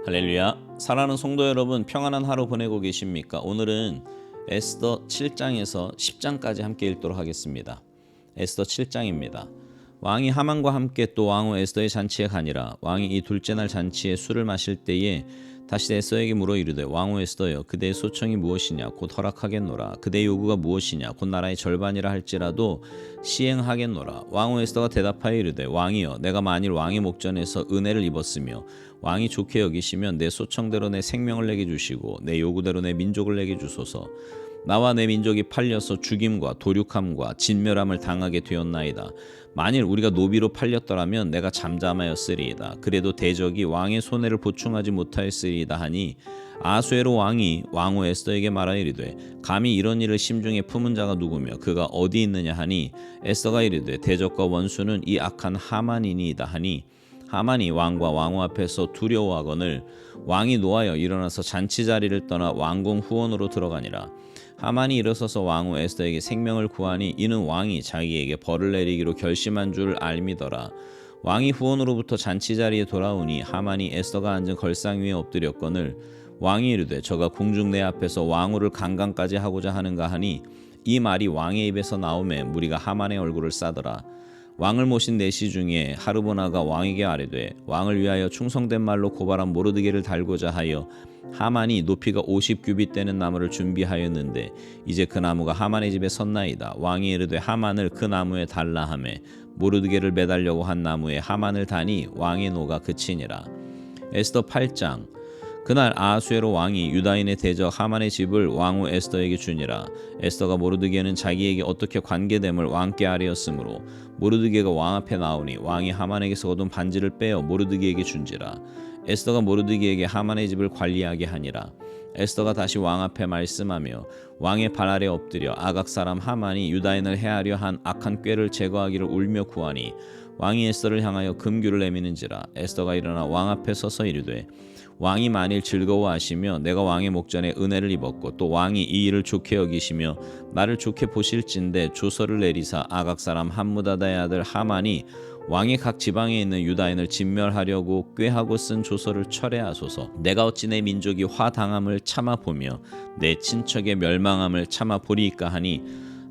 할렐루야. 사랑하는 성도 여러분, 평안한 하루 보내고 계십니까? 오늘은 에스더 7장에서 10장까지 함께 읽도록 하겠습니다. 에스더 7장입니다. 왕이 하만과 함께 또 왕후 에스더의 잔치에 가니라. 왕이 이 둘째 날 잔치에 술을 마실 때에 다시 에스더에게 물어 이르되, 왕후 에스더여, 그대의 소청이 무엇이냐? 곧 허락하겠노라. 그대의 요구가 무엇이냐? 곧 나라의 절반이라 할지라도 시행하겠노라. 왕후 에스더가 대답하여 이르되, 왕이여, 내가 만일 왕의 목전에서 은혜를 입었으며 왕이 좋게 여기시면 내 소청대로 내 생명을 내게 주시고 내 요구대로 내 민족을 내게 주소서. 나와 내 민족이 팔려서 죽임과 도륙함과 진멸함을 당하게 되었나이다. 만일 우리가 노비로 팔렸더라면 내가 잠잠하였으리이다. 그래도 대적이 왕의 손해를 보충하지 못하였으리이다 하니, 아수에로 왕이 왕후 에스더에게 말하여 이르되, 감히 이런 일을 심중에 품은 자가 누구며 그가 어디 있느냐 하니, 에스더가 이르되, 대적과 원수는 이 악한 하만이니이다 하니, 하만이 왕과 왕후 앞에서 두려워하거늘 왕이 노하여 일어나서 잔치 자리를 떠나 왕궁 후원으로 들어가니라. 하만이 일어서서 왕후 에스더에게 생명을 구하니 이는 왕이 자기에게 벌을 내리기로 결심한 줄 알미더라. 왕이 후원으로부터 잔치 자리에 돌아오니 하만이 에스더가 앉은 걸상 위에 엎드렸거늘 왕이 이르되, 저가 궁중 내 앞에서 왕후를 강간까지 하고자 하는가 하니, 이 말이 왕의 입에서 나오매 무리가 하만의 얼굴을 싸더라. 왕을 모신 내시 중에 하르보나가 왕에게 아뢰되, 왕을 위하여 충성된 말로 고발한 모르드게를 달고자 하여 하만이 높이가 50규빗 되는 나무를 준비하였는데 이제 그 나무가 하만의 집에 섰나이다. 왕이 이르되, 하만을 그 나무에 달라 하매 모르드게를 매달려고 한 나무에 하만을 다니 왕의 노가 그치니라. 에스더 8장. 그날 아하수에로 왕이 유다인의 대적 하만의 집을 왕후 에스더에게 주니라. 에스더가 모르드게는 자기에게 어떻게 관계됨을 왕께 아뢰었으므로 모르드게가 왕 앞에 나오니 왕이 하만에게서 얻은 반지를 빼어 모르드게에게 준지라. 에스더가 모르드게에게 하만의 집을 관리하게 하니라. 에스더가 다시 왕 앞에 말씀하며 왕의 발 아래 엎드려 아각 사람 하만이 유다인을 해하려 한 악한 꾀를 제거하기를 울며 구하니, 왕이 에스더를 향하여 금규를 내미는지라. 에스더가 일어나 왕 앞에 서서 이르되, 왕이 만일 즐거워하시며 내가 왕의 목전에 은혜를 입었고 또 왕이 이 일을 좋게 여기시며 나를 좋게 보실진대 조서를 내리사 아각 사람 함무다다의 아들 하만이 왕의 각 지방에 있는 유다인을 진멸하려고 꾀하고 쓴 조서를 철회하소서. 내가 어찌 내 민족이 화당함을 참아 보며 내 친척의 멸망함을 참아 보리이까 하니,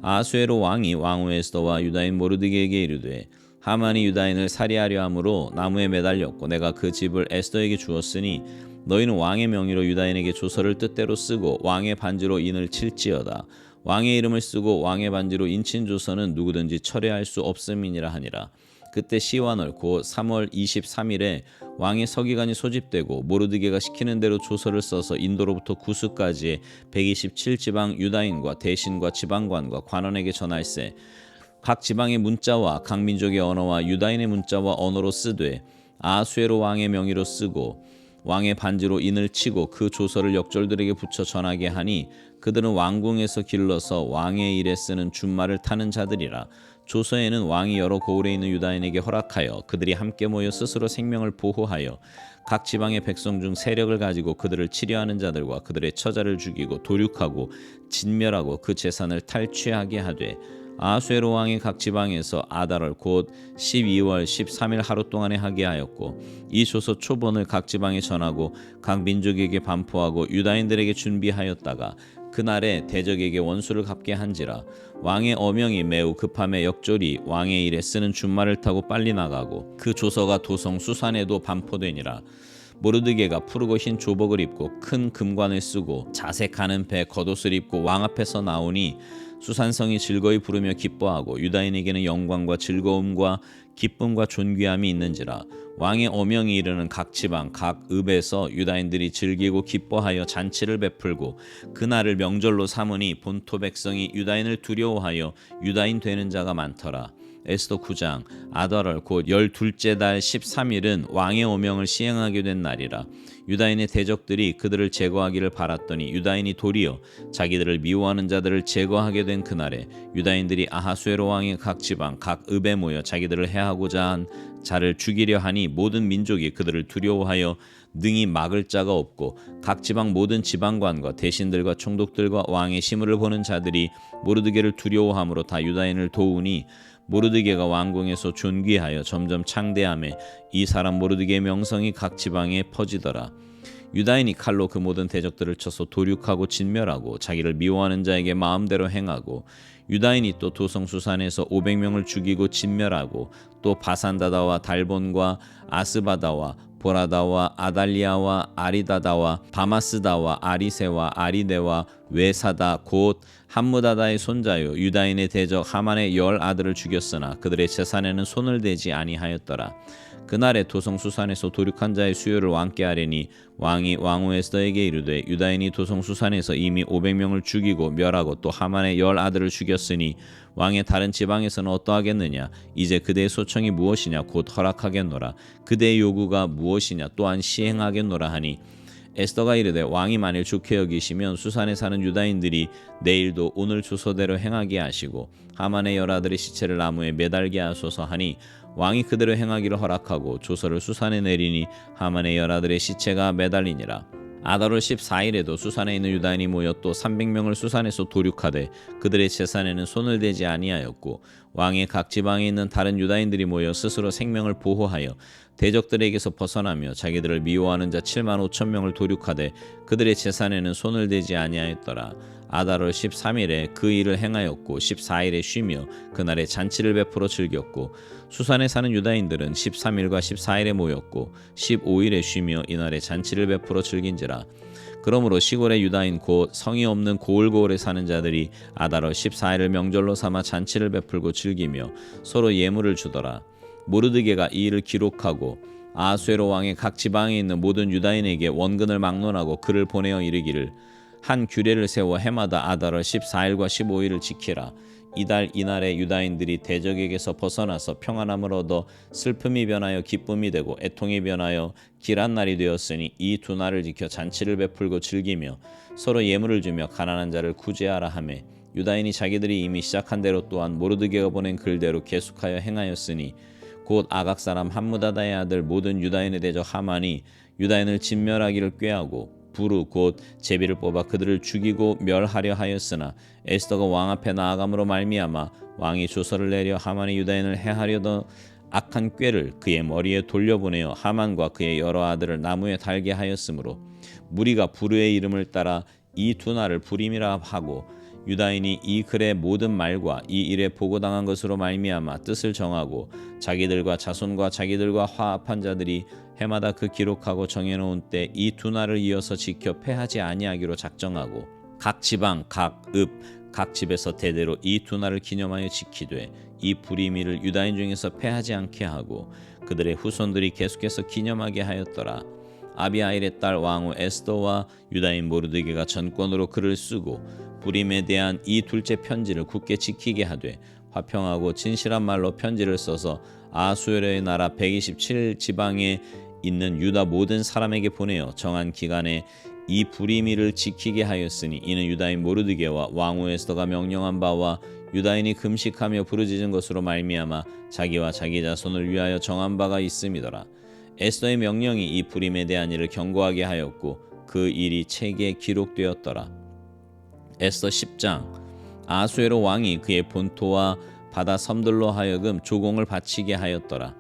아수에로 왕이 왕후 에스더와 유다인 모르드게에게 이르되, 하만이 유다인을 살해하려 함으로 나무에 매달렸고 내가 그 집을 에스더에게 주었으니 너희는 왕의 명의로 유다인에게 조서를 뜻대로 쓰고 왕의 반지로 인을 칠지어다. 왕의 이름을 쓰고 왕의 반지로 인친 조서는 누구든지 철회할 수 없음이니라 하니라. 그때 시완월 곧 3월 23일에 왕의 서기관이 소집되고 모르드게가 시키는 대로 조서를 써서 인도로부터 구스까지의 127지방 유다인과 대신과 지방관과 관원에게 전할세. 각 지방의 문자와 각 민족의 언어와 유다인의 문자와 언어로 쓰되 아수에로 왕의 명의로 쓰고 왕의 반지로 인을 치고 그 조서를 역졸들에게 붙여 전하게 하니, 그들은 왕궁에서 길러서 왕의 일에 쓰는 준말을 타는 자들이라. 조서에는 왕이 여러 고을에 있는 유다인에게 허락하여 그들이 함께 모여 스스로 생명을 보호하여 각 지방의 백성 중 세력을 가지고 그들을 치려하는 자들과 그들의 처자를 죽이고 도륙하고 진멸하고 그 재산을 탈취하게 하되, 아수에로 왕이 각 지방에서 아달월 곧 12월 13일 하루 동안에 하게 하였고, 이 조서 초본을 각 지방에 전하고 각 민족에게 반포하고 유다인들에게 준비하였다가 그날에 대적에게 원수를 갚게 한지라. 왕의 어명이 매우 급함에 역졸이 왕의 일에 쓰는 준말을 타고 빨리 나가고 그 조서가 도성 수산에도 반포되니라. 모르드게가 푸르고 흰 조복을 입고 큰 금관을 쓰고 자색하는 배 겉옷을 입고 왕 앞에서 나오니, 수산성이 즐거이 부르며 기뻐하고 유다인에게는 영광과 즐거움과 기쁨과 존귀함이 있는지라. 왕의 어명이 이르는 각 지방 각 읍에서 유다인들이 즐기고 기뻐하여 잔치를 베풀고 그날을 명절로 삼으니 본토 백성이 유다인을 두려워하여 유다인 되는 자가 많더라. 에스더 9장. 아달월 곧 12째 달 13일은 왕의 어명을 시행하게 된 날이라. 유다인의 대적들이 그들을 제거하기를 바랐더니 유다인이 도리어 자기들을 미워하는 자들을 제거하게 된 그날에 유다인들이 아하수에로 왕의 각 지방 각 읍에 모여 자기들을 해하고자 한 자를 죽이려 하니, 모든 민족이 그들을 두려워하여 능히 막을 자가 없고 각 지방 모든 지방관과 대신들과 총독들과 왕의 시무를 보는 자들이 모르드게를 두려워함으로 다 유다인을 도우니, 모르드게가 왕궁에서 존귀하여 점점 창대하며 이 사람 모르드게의 명성이 각 지방에 퍼지더라. 유다인이 칼로 그 모든 대적들을 쳐서 도륙하고 진멸하고 자기를 미워하는 자에게 마음대로 행하고 유다인이 또 도성수산에서 500명을 죽이고 진멸하고 또 바산다다와 달본과 아스바다와 보라다와 아달리아와 아리다다와 바마스다와 아리세와 아리데와 외사다 곧 함무다다의 손자요 유다인의 대적 하만의 10 아들을 죽였으나 그들의 재산에는 손을 대지 아니하였더라. 그날에 도성수산에서 도륙한 자의 수요를 왕께 하려니 왕이 왕후 에스더에게 이르되 유다인이 도성수산에서 이미 500명을 죽이고 멸하고 또 하만의 10 아들을 죽였으니 왕의 다른 지방에서는 어떠하겠느냐. 이제 그대의 소청이 무엇이냐. 곧 허락하겠노라. 그대의 요구가 무엇이냐. 또한 시행하겠노라 하니 에스더가 이르되 왕이 만일 좋게 여기시면 수산에 사는 유다인들이 내일도 오늘 주소대로 행하게 하시고 하만의 10 아들의 시체를 나무에 매달게 하소서 하니 왕이 그대로 행하기를 허락하고 조서를 수산에 내리니 하만의 10 아들의 시체가 매달리니라. 아달월 14일에도 수산에 있는 유다인이 모여 또 300명을 수산에서 도륙하되 그들의 재산에는 손을 대지 아니하였고 왕의 각 지방에 있는 다른 유다인들이 모여 스스로 생명을 보호하여 대적들에게서 벗어나며 자기들을 미워하는 자 7만 5천 명을 도륙하되 그들의 재산에는 손을 대지 아니하였더라. 아달월 13일에 그 일을 행하였고 14일에 쉬며 그날에 잔치를 베풀어 즐겼고 수산에 사는 유다인들은 13일과 14일에 모였고 15일에 쉬며 이날에 잔치를 베풀어 즐긴지라. 그러므로 시골의 유다인 곧 성이 없는 고을고을에 사는 자들이 아달월 14일을 명절로 삼아 잔치를 베풀고 즐기며 서로 예물을 주더라. 모르드게가 이 일을 기록하고 아수에로 왕의 각 지방에 있는 모든 유다인에게 원근을 막론하고 글을 보내어 이르기를 한 규례를 세워 해마다 아달월 14일과 15일을 지키라. 이달 이날에 유다인들이 대적에게서 벗어나서 평안함을 얻어 슬픔이 변하여 기쁨이 되고 애통이 변하여 길한 날이 되었으니 이 두 날을 지켜 잔치를 베풀고 즐기며 서로 예물을 주며 가난한 자를 구제하라 하매 유다인이 자기들이 이미 시작한 대로 또한 모르드게가 보낸 글대로 계속하여 행하였으니 곧 아각 사람 함무다다의 아들 모든 유다인의 대적 하만이 유다인을 진멸하기를 꾀하고 부르 곧 제비를 뽑아 그들을 죽이고 멸하려 하였으나 에스더가 왕 앞에 나아감으로 말미암아 왕이 조서를 내려 하만이 유다인을 해하려던 악한 꾀를 그의 머리에 돌려보내어 하만과 그의 여러 아들을 나무에 달게 하였으므로 무리가 부르의 이름을 따라 이 두 날을 부림이라 하고 유다인이 이 글의 모든 말과 이 일에 보고당한 것으로 말미암아 뜻을 정하고 자기들과 자손과 자기들과 화합한 자들이 해마다 그 기록하고 정해놓은 때 이 두 날을 이어서 지켜 패하지 아니하기로 작정하고 각 지방 각 집에서 대대로 이 두 날을 기념하여 지키되 이 불임일을 유다인 중에서 패하지 않게 하고 그들의 후손들이 계속해서 기념하게 하였더라. 아비하일의 딸 왕후 에스더와 유다인 모르드게가 전권으로 글을 쓰고 불임에 대한 이 둘째 편지를 굳게 지키게 하되 화평하고 진실한 말로 편지를 써서 아수에르의 나라 127지방에 있는 유다 모든 사람에게 보내어 정한 기간에 이 불임일을 지키게 하였으니 이는 유다인 모르드게와 왕후 에스더가 명령한 바와 유다인이 금식하며 부르짖은 것으로 말미암아 자기와 자기 자손을 위하여 정한 바가 있음이더라. 에스더의 명령이 이 불임에 대한 일을 경고하게 하였고 그 일이 책에 기록되었더라. 에스더 10장. 아수에로 왕이 그의 본토와 바다 섬들로 하여금 조공을 바치게 하였더라.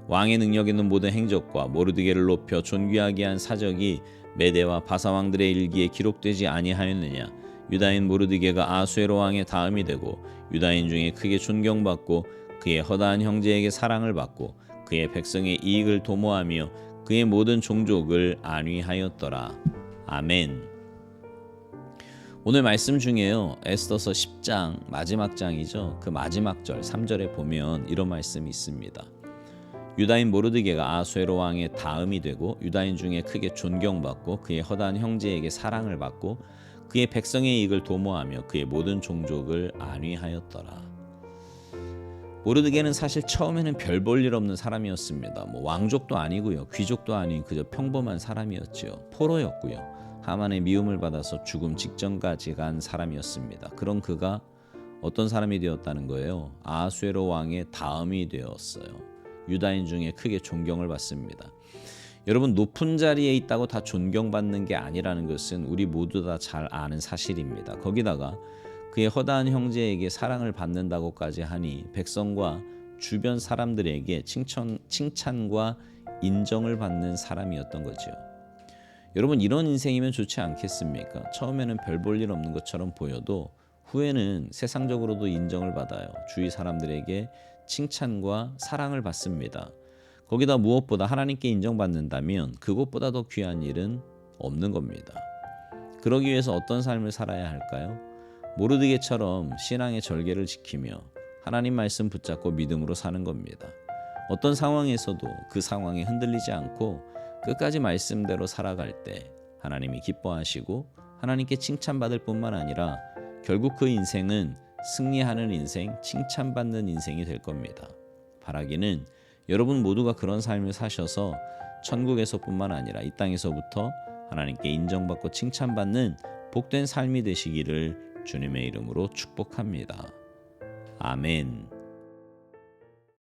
왕의 능력 있는 모든 행적과 모르드게를 높여 존귀하게 한 사적이 메대와 바사 왕들의 일기에 기록되지 아니하였느냐. 유다인 모르드게가 아수에로 왕의 다음이 되고 유다인 중에 크게 존경받고 그의 허다한 형제에게 사랑을 받고 그의 백성의 이익을 도모하며 그의 모든 종족을 안위하였더라. 아멘. 오늘 말씀 중에요. 에스더서 10장 마지막 장이죠. 그 마지막 절 3절에 보면 이런 말씀이 있습니다. 유다인 모르드게가 아수에로 왕의 다음이 되고 유다인 중에 크게 존경받고 그의 허다한 형제에게 사랑을 받고 그의 백성의 이익을 도모하며 그의 모든 종족을 안위하였더라. 모르드게는 사실 처음에는 별 볼 일 없는 사람이었습니다. 왕족도 아니고요, 귀족도 아닌 그저 평범한 사람이었지요. 포로였고요. 하만의 미움을 받아서 죽음 직전까지 간 사람이었습니다. 그런 그가 어떤 사람이 되었다는 거예요? 아수에로 왕의 다음이 되었어요. 유다인 중에 크게 존경을 받습니다. 여러분, 높은 자리에 있다고 다 존경받는 게 아니라는 것은 우리 모두 다 잘 아는 사실입니다. 거기다가 그의 허다한 형제에게 사랑을 받는다고까지 하니 백성과 주변 사람들에게 칭찬과 인정을 받는 사람이었던 거죠. 여러분 이런 인생이면 좋지 않겠습니까? 처음에는 별 볼 일 없는 것처럼 보여도 후에는 세상적으로도 인정을 받아요. 주위 사람들에게 칭찬과 사랑을 받습니다. 거기다 무엇보다 하나님께 인정받는다면 그것보다 더 귀한 일은 없는 겁니다. 그러기 위해서 어떤 삶을 살아야 할까요? 모르드게처럼 신앙의 절개를 지키며 하나님 말씀 붙잡고 믿음으로 사는 겁니다. 어떤 상황에서도 그 상황에 흔들리지 않고 끝까지 말씀대로 살아갈 때 하나님이 기뻐하시고 하나님께 칭찬받을 뿐만 아니라 결국 그 인생은 승리하는 인생, 칭찬받는 인생이 될 겁니다. 바라기는 여러분 모두가 그런 삶을 사셔서 천국에서뿐만 아니라 이 땅에서부터 하나님께 인정받고 칭찬받는 복된 삶이 되시기를 주님의 이름으로 축복합니다. 아멘.